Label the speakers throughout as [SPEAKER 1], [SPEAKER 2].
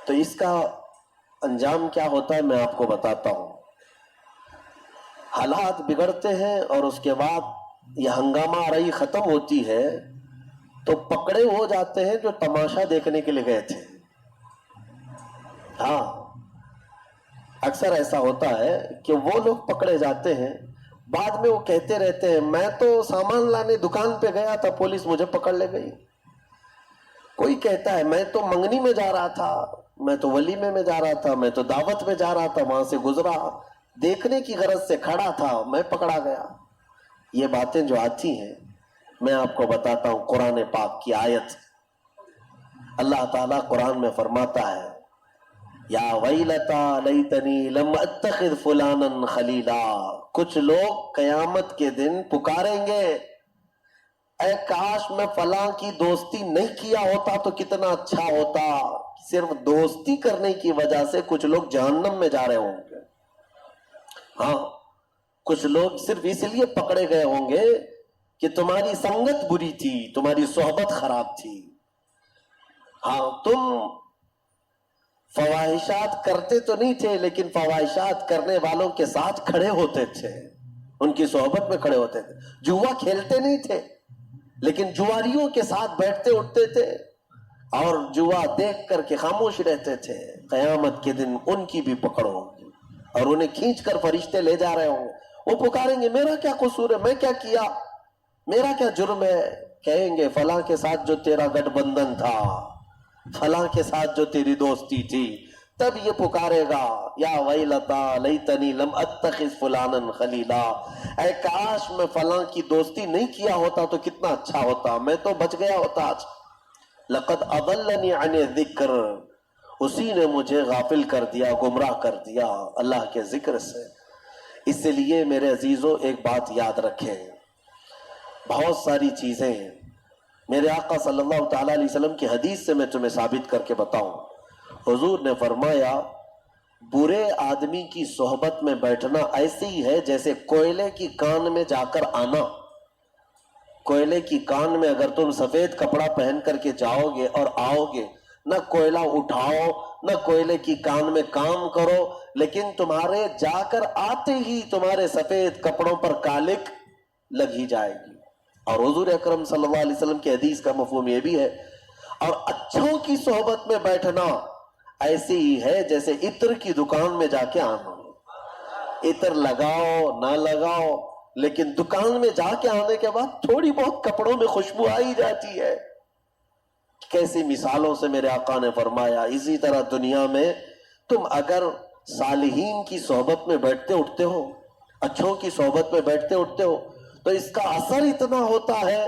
[SPEAKER 1] تو اس کا انجام کیا ہوتا ہے میں آپ کو بتاتا ہوں. حالات بگڑتے ہیں اور اس کے بعد یہ ہنگامہ آرائی ختم ہوتی ہے تو پکڑے ہو جاتے ہیں جو تماشا دیکھنے کے لیے گئے تھے. ہاں اکثر ایسا ہوتا ہے کہ وہ لوگ پکڑے جاتے ہیں، بعد میں وہ کہتے رہتے ہیں میں تو سامان لانے دکان پہ گیا تھا، پولیس مجھے پکڑ لے گئی. کوئی کہتا ہے میں تو منگنی میں جا رہا تھا، میں تو ولیمے میں جا رہا تھا، میں تو دعوت میں جا رہا تھا، وہاں سے گزرا، دیکھنے کی غرض سے کھڑا تھا، میں پکڑا گیا. یہ باتیں جو آتی ہیں میں آپ کو بتاتا ہوں قرآن پاک کی آیت. اللہ تعالیٰ قرآن میں فرماتا ہے یا ویلتا لیتنی لم اتخذ فلانا خلیلا. کچھ لوگ قیامت کے دن پکاریں گے اے کاش میں فلاں کی دوستی نہیں کیا ہوتا تو کتنا اچھا ہوتا. صرف دوستی کرنے کی وجہ سے کچھ لوگ جہنم میں جا رہے ہوں گے. ہاں کچھ لوگ صرف اس لیے پکڑے گئے ہوں گے کہ تمہاری سنگت بری تھی، تمہاری صحبت خراب تھی. ہاں تم فواہشات کرتے تو نہیں تھے لیکن فواہشات کرنے والوں کے ساتھ کھڑے ہوتے تھے، ان کی صحبت میں کھڑے ہوتے تھے. جوا کھیلتے نہیں تھے لیکن جواریوں کے ساتھ بیٹھتے اٹھتے تھے اور جوا دیکھ کر کے خاموش رہتے تھے. قیامت کے دن ان کی بھی پکڑ ہوگی اور انہیں کھینچ کر فرشتے لے جا رہے ہوں گے. وہ پکاریں گے میرا کیا قصور ہے، میں کیا کیا، میرا کیا جرم ہے. کہیں گے فلاں کے ساتھ جو تیرا گٹھ بندھن تھا، فلاں کے ساتھ جو تیری دوستی تھی. تب یہ پکارے گا یا ویلتا لیتنی لم اتخذ فلانا خلیلا. اے کاش میں فلاں کی دوستی نہیں کیا ہوتا تو کتنا اچھا ہوتا، میں تو بچ گیا ہوتا آج. لقد اضلنی عن الذکر، اسی نے مجھے غافل کر دیا، گمراہ کر دیا اللہ کے ذکر سے. اس لیے میرے عزیزوں ایک بات یاد رکھیں، بہت ساری چیزیں ہیں میرے آقا صلی اللہ تعالیٰ علیہ وسلم کی حدیث سے میں تمہیں ثابت کر کے بتاؤں. حضور نے فرمایا برے آدمی کی صحبت میں بیٹھنا ایسے ہی ہے جیسے کوئلے کی کان میں جا کر آنا. کوئلے کی کان میں اگر تم سفید کپڑا پہن کر کے جاؤ گے اور آؤ گے، نہ کوئلہ اٹھاؤ نہ کوئلے کی کان میں کام کرو، لیکن تمہارے جا کر آتے ہی تمہارے سفید کپڑوں پر کالک لگ ہی جائے گی. اور حضور اکرم صلی اللہ علیہ وسلم کی حدیث کا مفہوم یہ بھی ہے. اور اچھوں کی صحبت میں بیٹھنا ایسی ہی ہے جیسے عطر کی دکان میں جا کے آنا. عطر لگاؤ نہ لگاؤ لیکن دکان میں جا کے آنے کے بعد تھوڑی بہت کپڑوں میں خوشبو آئی جاتی ہے. کیسی مثالوں سے میرے آقا نے فرمایا. اسی طرح دنیا میں تم اگر صالحین کی صحبت میں بیٹھتے اٹھتے ہو، اچھوں کی صحبت میں بیٹھتے اٹھتے ہو، تو اس کا اثر اتنا ہوتا ہے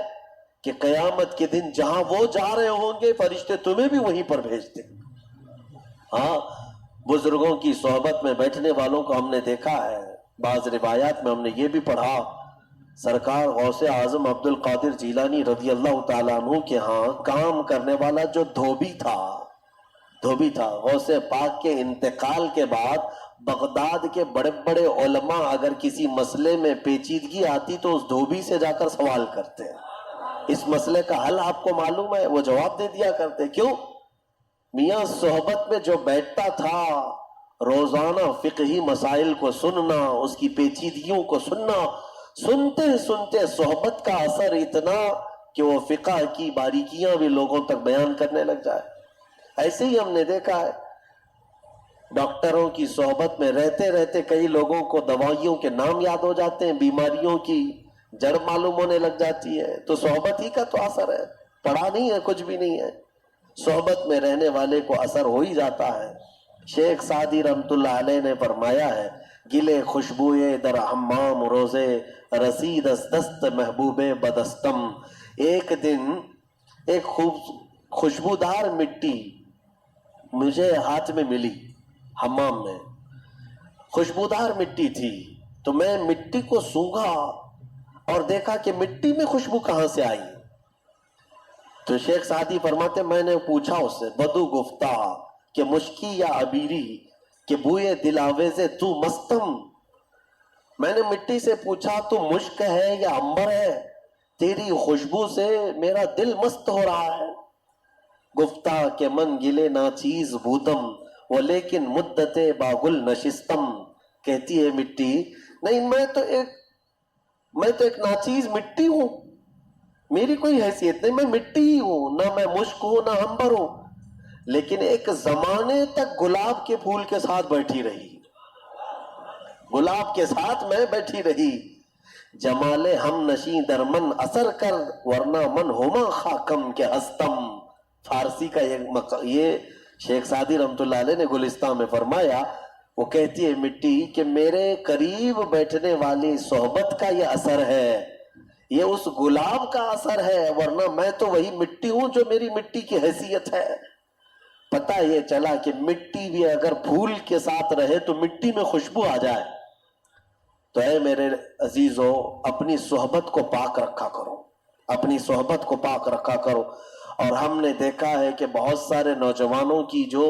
[SPEAKER 1] کہ قیامت کے دن جہاں وہ جا رہے ہوں گے فرشتے تمہیں بھی وہیں پر بھیجتے. ہاں بزرگوں کی صحبت میں بیٹھنے والوں کو ہم نے دیکھا ہے. بعض روایات میں ہم نے یہ بھی پڑھا سرکار غوث اعظم عبد القادر جیلانی رضی اللہ تعالیٰ عنہ کے ہاں کام کرنے والا جو دھوبی تھا غوث پاک کے انتقال کے بعد بغداد کے بڑے بڑے علماء اگر کسی مسئلے میں پیچیدگی آتی تو اس دھوبی سے جا کر سوال کرتے ہیں اس مسئلے کا حل آپ کو معلوم ہے، وہ جواب دے دیا کرتے. کیوں؟ میاں صحبت میں جو بیٹھتا تھا روزانہ فقہی مسائل کو سننا، اس کی پیچیدگیوں کو سننا، سنتے سنتے صحبت کا اثر اتنا کہ وہ فقہ کی باریکیاں بھی لوگوں تک بیان کرنے لگ جائے. ایسے ہی ہم نے دیکھا ہے ڈاکٹروں کی صحبت میں رہتے رہتے کئی لوگوں کو دوائیوں کے نام یاد ہو جاتے ہیں، بیماریوں کی جڑ معلوم ہونے لگ جاتی ہے. تو صحبت ہی کا تو اثر ہے، پڑھا نہیں ہے، کچھ بھی نہیں ہے. صحبت میں رہنے والے کو اثر ہو ہی جاتا ہے. شیخ سعدی رحمت اللہ علیہ نے فرمایا ہے گلے خوشبوئے در حمام روزے رسید از دست محبوب بدستم. ایک دن ایک خوشبودار مٹی مجھے ہاتھ میں ملی، حمام میں خوشبودار مٹی تھی، تو میں مٹی کو سونگھا اور دیکھا کہ مٹی میں خوشبو کہاں سے آئی. تو شیخ سعدی فرماتے میں نے پوچھا اس سے بدو گفتہ کہ مشکی یا عبیری کہ بوئے دل آویز تو مستم. میں نے مٹی سے پوچھا تو مشک ہے یا عنبر ہے، تیری خوشبو سے میرا دل مست ہو رہا ہے. گفتہ کہ من گلے ناچیز بودم وہ لیکن مدت باگل نشستم. کہتی ہے مٹی نہیں میں تو ایک ناچیز مٹی ہوں, میری کوئی حیثیت نہیں, میں مٹی ہی ہوں, نہ میں مشک ہوں نہ عنبر ہوں, لیکن ایک زمانے تک گلاب کے پھول کے ساتھ بیٹھی رہی, گلاب کے ساتھ میں بیٹھی رہی. جمال ہم نشیں درمن اثر کر ورنہ من ہوما خاکم کے ہستم. فارسی کا یہ شیخ سعدی رحمت اللہ علیہ نے گلستان میں فرمایا. وہ کہتی ہے مٹی کہ میرے قریب بیٹھنے والی صحبت کا یہ اثر ہے, یہ اس گلاب کا اثر ہے, ورنہ میں تو وہی مٹی ہوں جو میری مٹی کی حیثیت ہے. پتہ یہ چلا کہ مٹی بھی اگر پھول کے ساتھ رہے تو مٹی میں خوشبو آ جائے. تو اے میرے عزیزو, اپنی صحبت کو پاک رکھا کرو, اپنی صحبت کو پاک رکھا کرو. اور ہم نے دیکھا ہے کہ بہت سارے نوجوانوں کی جو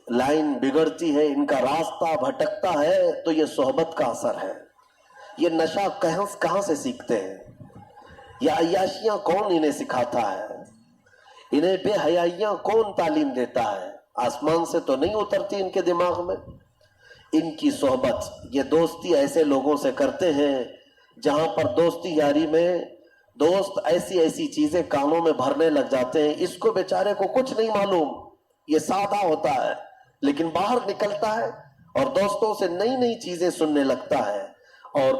[SPEAKER 1] لائن بگڑتی ہے, ان کا راستہ بھٹکتا ہے, تو یہ صحبت کا اثر ہے. یہ نشہ کہاں سے سیکھتے ہیں, یہ عیاشیاں کون انہیں سکھاتا ہے, انہیں بے حیائیاں کون تعلیم دیتا ہے؟ آسمان سے تو نہیں اترتی ان کے دماغ میں. ان کی صحبت, یہ دوستی ایسے لوگوں سے کرتے ہیں جہاں پر دوستی یاری میں دوست ایسی چیزیں کانوں میں بھرنے لگ جاتے ہیں, اس کو بیچارے کو کچھ نہیں معلوم, یہ سادہ ہوتا ہے, لیکن باہر نکلتا ہے اور دوستوں سے نئی چیزیں سننے لگتا ہے. اور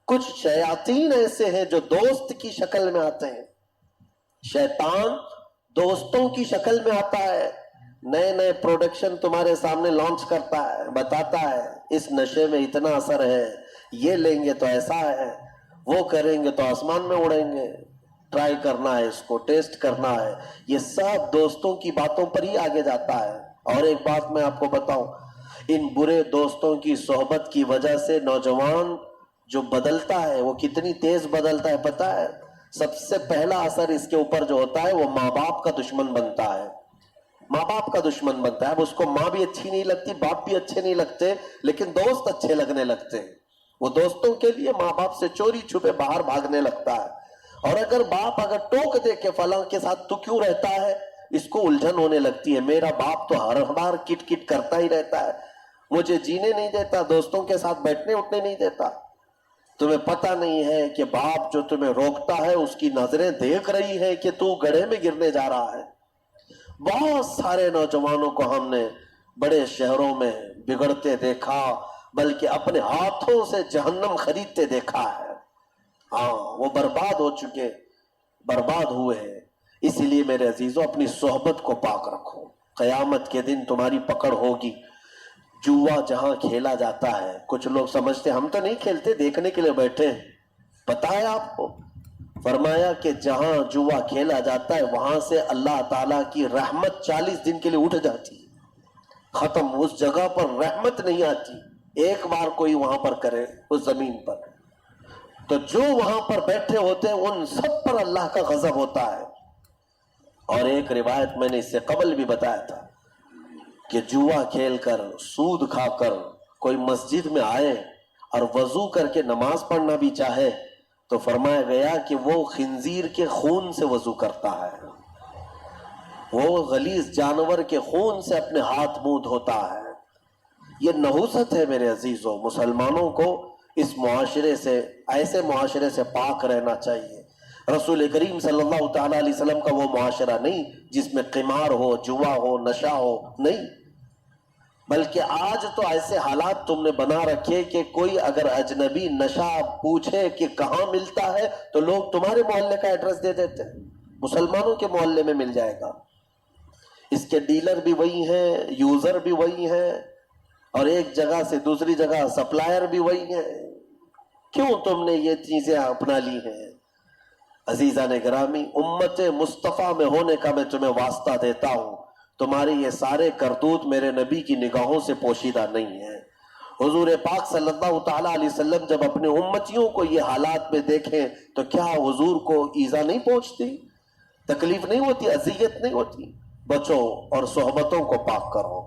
[SPEAKER 1] کچھ شیاطین ایسے ہیں جو دوست کی شکل میں آتے ہیں, شیطان دوستوں کی شکل میں آتا ہے, نئے پروڈکشن تمہارے سامنے لانچ کرتا ہے, بتاتا ہے اس نشے میں اتنا اثر ہے, یہ لیں گے تو ایسا ہے, وہ کریں گے تو آسمان میں اڑیں گے, ٹرائی کرنا ہے, اس کو ٹیسٹ کرنا ہے. یہ سب دوستوں کی باتوں پر ہی آگے جاتا ہے. اور ایک بات میں آپ کو بتاؤں, ان برے دوستوں کی صحبت کی وجہ سے نوجوان جو بدلتا ہے وہ کتنی تیز بدلتا ہے پتہ ہے؟ سب سے پہلا اثر اس کے اوپر جو ہوتا ہے وہ ماں باپ کا دشمن بنتا ہے, ماں باپ کا دشمن بنتا ہے. اب اس کو ماں بھی اچھی نہیں لگتی, باپ بھی اچھے نہیں لگتے, لیکن دوست اچھے لگنے لگتے ہیں. وہ دوستوں کے لیے ماں باپ سے چوری چھپے باہر بھاگنے لگتا ہے. اور اگر باپ ٹوک دے کہ فلاں کے ساتھ تو کیوں رہتا ہے, اس کو الجھن ہونے لگتی ہے, میرا باپ تو ہر بار کٹ کٹ کرتا ہی رہتا ہے, مجھے جینے نہیں دیتا, دوستوں کے ساتھ بیٹھنے اٹھنے نہیں دیتا. تمہیں پتہ نہیں ہے کہ باپ جو تمہیں روکتا ہے اس کی نظریں دیکھ رہی ہے کہ تو گڑھے میں گرنے جا رہا ہے. بہت سارے نوجوانوں کو ہم نے بڑے شہروں میں بگڑتے دیکھا, بلکہ اپنے ہاتھوں سے جہنم خریدتے دیکھا ہے. ہاں, وہ برباد ہو چکے, برباد ہوئے ہیں. اسی لیے میرے عزیزوں, اپنی صحبت کو پاک رکھو, قیامت کے دن تمہاری پکڑ ہوگی. جوا جہاں کھیلا جاتا ہے, کچھ لوگ سمجھتے ہم تو نہیں کھیلتے, دیکھنے کے لیے بیٹھے ہیں. پتہ ہے آپ کو, فرمایا کہ جہاں جوا کھیلا جاتا ہے وہاں سے اللہ تعالیٰ کی رحمت 40 دن کے لیے اٹھ جاتی ہے, ختم. اس جگہ پر رحمت نہیں آتی, ایک بار کوئی وہاں پر کرے اس زمین پر, تو جو وہاں پر بیٹھے ہوتے ہیں ان سب پر اللہ کا غضب ہوتا ہے. اور ایک روایت میں نے اس سے قبل بھی بتایا تھا کہ جوا کھیل کر, سود کھا کر کوئی مسجد میں آئے اور وضو کر کے نماز پڑھنا بھی چاہے تو فرمایا گیا کہ وہ خنزیر کے خون سے وضو کرتا ہے, وہ غلیظ جانور کے خون سے اپنے ہاتھ منہ دھوتا ہے. یہ نحوست ہے میرے عزیزوں. مسلمانوں کو اس معاشرے سے, ایسے معاشرے سے پاک رہنا چاہیے. رسول کریم صلی اللہ تعالیٰ علیہ وسلم کا وہ معاشرہ نہیں جس میں قمار ہو, جوا ہو, نشہ ہو, نہیں. بلکہ آج تو ایسے حالات تم نے بنا رکھے کہ کوئی اگر اجنبی نشہ پوچھے کہ کہاں ملتا ہے تو لوگ تمہارے محلے کا ایڈریس دے دیتے ہیں, مسلمانوں کے محلے میں مل جائے گا. اس کے ڈیلر بھی وہی ہیں, یوزر بھی وہی ہیں, اور ایک جگہ سے دوسری جگہ سپلائر بھی وہی ہیں. کیوں تم نے یہ چیزیں اپنا لی ہیں؟ عزیزان گرامی, امت مصطفیٰ میں ہونے کا میں تمہیں واسطہ دیتا ہوں, تمہارے یہ سارے کرتوت میرے نبی کی نگاہوں سے پوشیدہ نہیں ہیں. حضور پاک صلی اللہ تعالیٰ علیہ وسلم جب اپنے امتیوں کو یہ حالات میں دیکھیں تو کیا حضور کو ایذا نہیں پہنچتی, تکلیف نہیں ہوتی, اذیت نہیں ہوتی؟ بچو اور صحبتوں کو پاک کرو.